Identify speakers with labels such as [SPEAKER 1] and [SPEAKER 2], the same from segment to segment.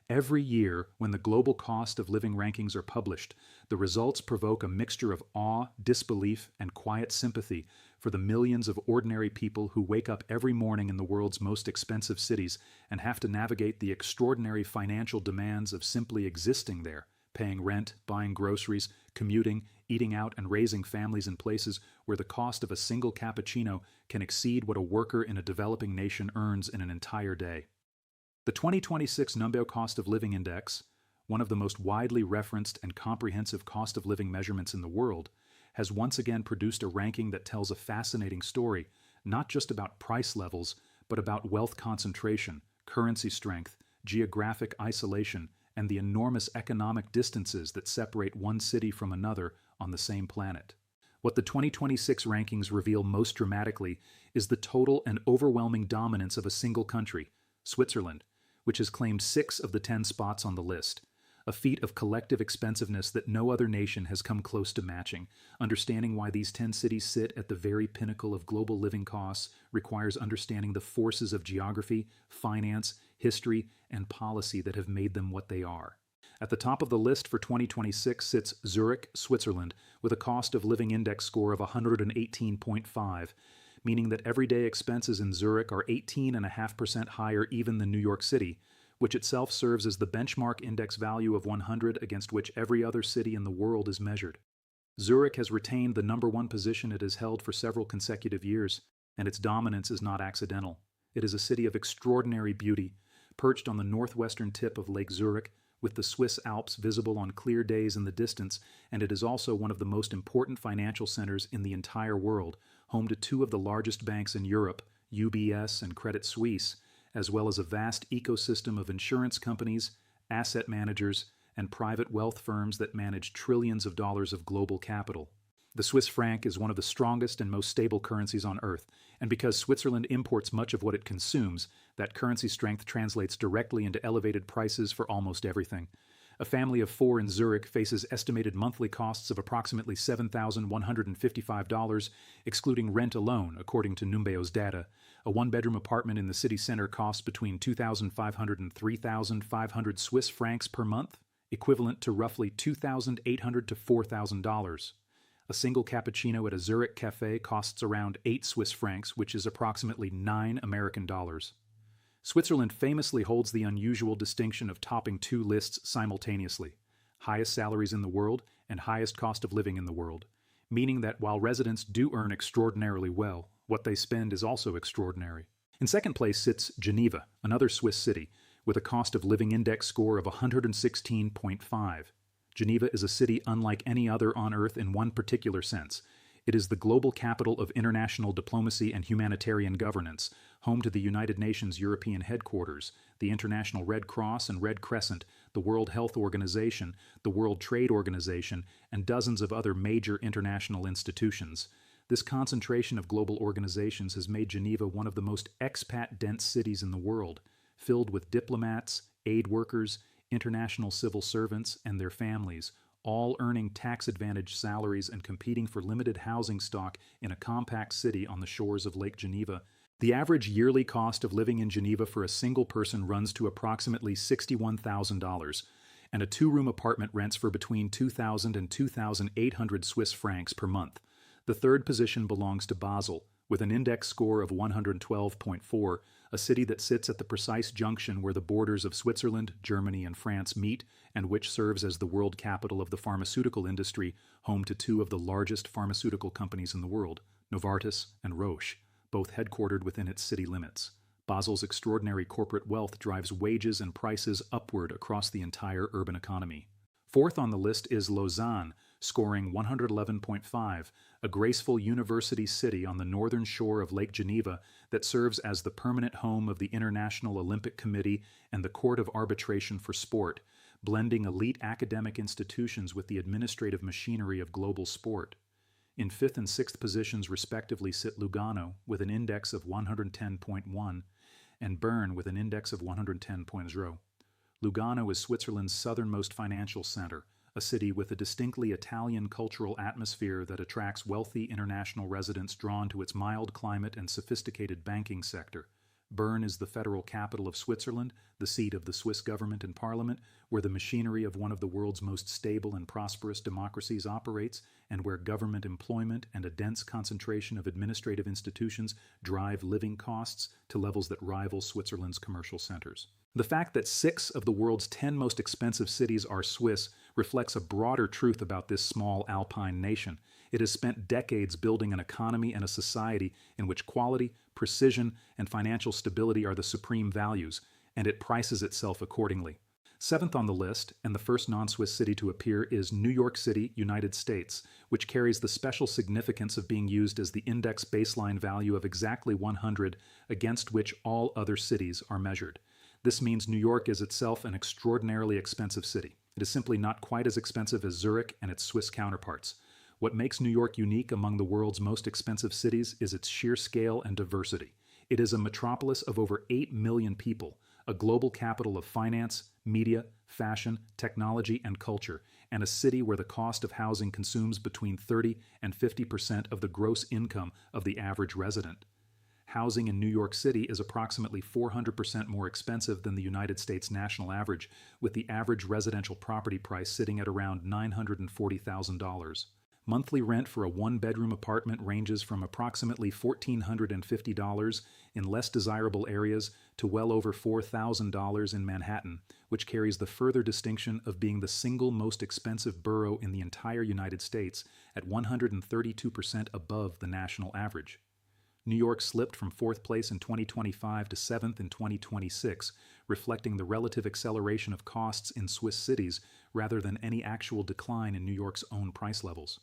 [SPEAKER 1] Every year, when the global cost of living rankings are published, the results provoke a mixture of awe, disbelief, and quiet sympathy for the millions of ordinary people who wake up every morning in the world's most expensive cities and have to navigate the extraordinary financial demands of simply existing there, paying rent, buying groceries, commuting, eating out, and raising families in places where the cost of a single cappuccino can exceed what a worker in a developing nation earns in an entire day. The 2026 Numbeo Cost of Living Index, one of the most widely referenced and comprehensive cost of living measurements in the world, has once again produced a ranking that tells a fascinating story, not just about price levels, but about wealth concentration, currency strength, geographic isolation, and the enormous economic distances that separate one city from another on the same planet. What the 2026 rankings reveal most dramatically is the total and overwhelming dominance of a single country, Switzerland, which has claimed 6 of the 10 spots on the list, a feat of collective expensiveness that no other nation has come close to matching. Understanding why these 10 cities sit at the very pinnacle of global living costs requires understanding the forces of geography, finance, history, and policy that have made them what they are. At the top of the list for 2026 sits Zurich, Switzerland, with a cost of living index score of 118.5, meaning that everyday expenses in Zurich are 18.5% higher even than New York City, which itself serves as the benchmark index value of 100 against which every other city in the world is measured. Zurich has retained the #1 position it has held for several consecutive years, and its dominance is not accidental. It is a city of extraordinary beauty, perched on the northwestern tip of Lake Zurich, with the Swiss Alps visible on clear days in the distance, and it is also one of the most important financial centers in the entire world, home to 2 of the largest banks in Europe, UBS and Credit Suisse, as well as a vast ecosystem of insurance companies, asset managers, and private wealth firms that manage trillions of dollars of global capital. The Swiss franc is one of the strongest and most stable currencies on earth, and because Switzerland imports much of what it consumes, that currency strength translates directly into elevated prices for almost everything. A family of 4 in Zurich faces estimated monthly costs of approximately $7,155, excluding rent alone, according to Numbeo's data. A one-bedroom apartment in the city center costs between 2,500 and 3,500 Swiss francs per month, equivalent to roughly $2,800 to $4,000. A single cappuccino at a Zurich cafe costs around 8 Swiss francs, which is approximately $9 American dollars. Switzerland famously holds the unusual distinction of topping 2 lists simultaneously: highest salaries in the world and highest cost of living in the world, meaning that while residents do earn extraordinarily well, what they spend is also extraordinary. In second place sits Geneva, another Swiss city, with a cost of living index score of 116.5. Geneva is a city unlike any other on Earth in one particular sense. It is the global capital of international diplomacy and humanitarian governance, home to the United Nations European headquarters, the International Red Cross and Red Crescent, the World Health Organization, the World Trade Organization, and dozens of other major international institutions. This concentration of global organizations has made Geneva one of the most expat-dense cities in the world, filled with diplomats, aid workers, international civil servants, and their families, all earning tax-advantaged salaries and competing for limited housing stock in a compact city on the shores of Lake Geneva. The average yearly cost of living in Geneva for a single person runs to approximately $61,000, and a 2-room apartment rents for between 2,000 and 2,800 Swiss francs per month. The third position belongs to Basel, with an index score of 112.4, a city that sits at the precise junction where the borders of Switzerland, Germany, and France meet, and which serves as the world capital of the pharmaceutical industry, home to 2 of the largest pharmaceutical companies in the world, Novartis and Roche, both headquartered within its city limits. Basel's extraordinary corporate wealth drives wages and prices upward across the entire urban economy. Fourth on the list is Lausanne, scoring 111.5, a graceful university city on the northern shore of Lake Geneva that serves as the permanent home of the International Olympic Committee and the Court of Arbitration for Sport, blending elite academic institutions with the administrative machinery of global sport. In 5th and 6th positions respectively sit Lugano with an index of 110.1 and Bern with an index of 110.0. Lugano is Switzerland's southernmost financial center, a city with a distinctly Italian cultural atmosphere that attracts wealthy international residents drawn to its mild climate and sophisticated banking sector. Bern is the federal capital of Switzerland, the seat of the Swiss government and parliament, where the machinery of one of the world's most stable and prosperous democracies operates, and where government employment and a dense concentration of administrative institutions drive living costs to levels that rival Switzerland's commercial centers. The fact that 6 of the world's 10 most expensive cities are Swiss reflects a broader truth about this small alpine nation. It has spent decades building an economy and a society in which quality, precision, and financial stability are the supreme values, and it prices itself accordingly. 7th on the list, and the first non-Swiss city to appear, is New York City, United States, which carries the special significance of being used as the index baseline value of exactly 100 against which all other cities are measured. This means New York is itself an extraordinarily expensive city. It is simply not quite as expensive as Zurich and its Swiss counterparts. What makes New York unique among the world's most expensive cities is its sheer scale and diversity. It is a metropolis of over 8 million people, a global capital of finance, media, fashion, technology, and culture, and a city where the cost of housing consumes between 30 and 50% of the gross income of the average resident. Housing in New York City is approximately 400% more expensive than the United States national average, with the average residential property price sitting at around $940,000. Monthly rent for a one-bedroom apartment ranges from approximately $1,450 in less desirable areas to well over $4,000 in Manhattan, which carries the further distinction of being the single most expensive borough in the entire United States at 132% above the national average. New York slipped from 4th place in 2025 to 7th in 2026, reflecting the relative acceleration of costs in Swiss cities rather than any actual decline in New York's own price levels.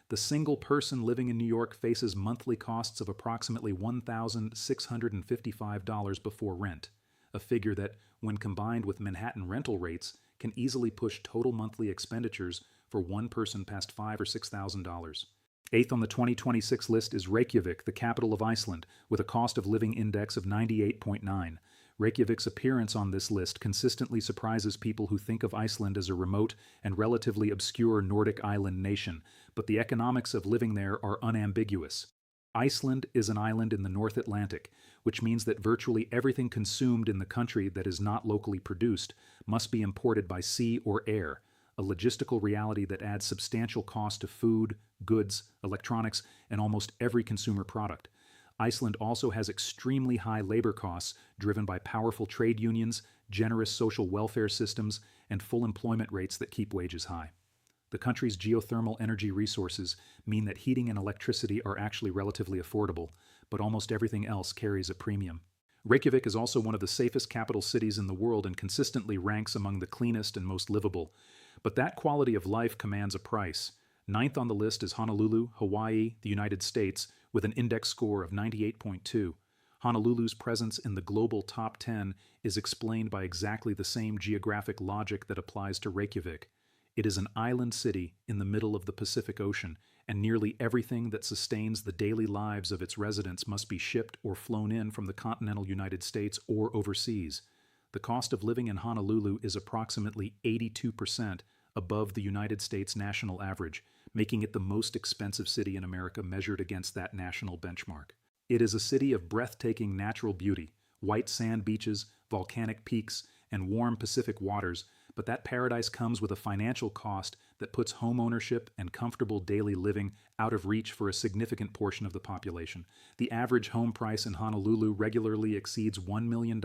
[SPEAKER 1] The single person living in New York faces monthly costs of approximately $1,655 before rent, a figure that, when combined with Manhattan rental rates, can easily push total monthly expenditures for one person past $5,000 or $6,000. 8th on the 2026 list is Reykjavik, the capital of Iceland, with a cost of living index of 98.9. Reykjavik's appearance on this list consistently surprises people who think of Iceland as a remote and relatively obscure Nordic island nation, but the economics of living there are unambiguous. Iceland is an island in the North Atlantic, which means that virtually everything consumed in the country that is not locally produced must be imported by sea or air, a logistical reality that adds substantial cost to food, goods, electronics, and almost every consumer product. Iceland also has extremely high labor costs driven by powerful trade unions, generous social welfare systems, and full employment rates that keep wages high. The country's geothermal energy resources mean that heating and electricity are actually relatively affordable, but almost everything else carries a premium. Reykjavik is also one of the safest capital cities in the world and consistently ranks among the cleanest and most livable. But that quality of life commands a price. 9th on the list is Honolulu, Hawaii, the United States, with an index score of 98.2. Honolulu's presence in the global top 10 is explained by exactly the same geographic logic that applies to Reykjavik. It is an island city in the middle of the Pacific Ocean, and nearly everything that sustains the daily lives of its residents must be shipped or flown in from the continental United States or overseas. The cost of living in Honolulu is approximately 82% above the United States national average, making it the most expensive city in America measured against that national benchmark. It is a city of breathtaking natural beauty, white sand beaches, volcanic peaks, and warm Pacific waters, but that paradise comes with a financial cost that puts home ownership and comfortable daily living out of reach for a significant portion of the population. The average home price in Honolulu regularly exceeds $1 million,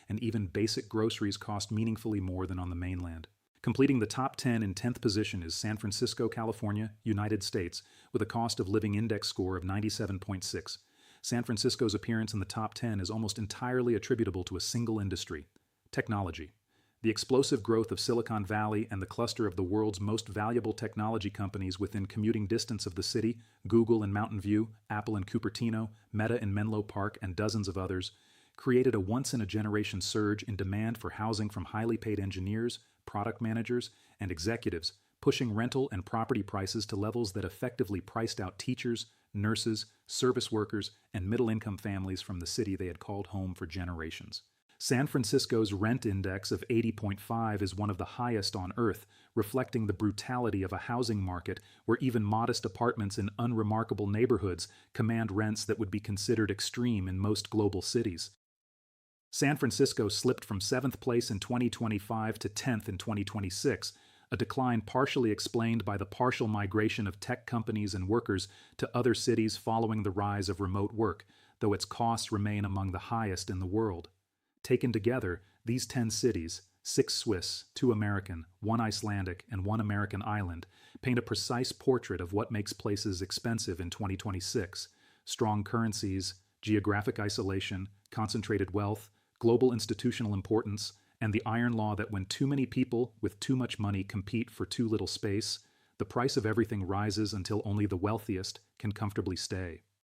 [SPEAKER 1] and even basic groceries cost meaningfully more than on the mainland. Completing the top 10 in 10th position is San Francisco, California, United States, with a cost of living index score of 97.6. San Francisco's appearance in the top 10 is almost entirely attributable to a single industry: technology. The explosive growth of Silicon Valley and the cluster of the world's most valuable technology companies within commuting distance of the city, Google in Mountain View, Apple in Cupertino, Meta in Menlo Park, and dozens of others, created a once-in-a-generation surge in demand for housing from highly paid engineers, product managers, and executives, pushing rental and property prices to levels that effectively priced out teachers, nurses, service workers, and middle-income families from the city they had called home for generations. San Francisco's rent index of 80.5 is one of the highest on Earth, reflecting the brutality of a housing market where even modest apartments in unremarkable neighborhoods command rents that would be considered extreme in most global cities. San Francisco slipped from 7th place in 2025 to 10th in 2026, a decline partially explained by the partial migration of tech companies and workers to other cities following the rise of remote work, though its costs remain among the highest in the world. Taken together, these 10 cities, 6 Swiss, 2 American, 1 Icelandic, and 1 American island, paint a precise portrait of what makes places expensive in 2026: strong currencies, geographic isolation, concentrated wealth, global institutional importance, and the iron law that when too many people with too much money compete for too little space, the price of everything rises until only the wealthiest can comfortably stay.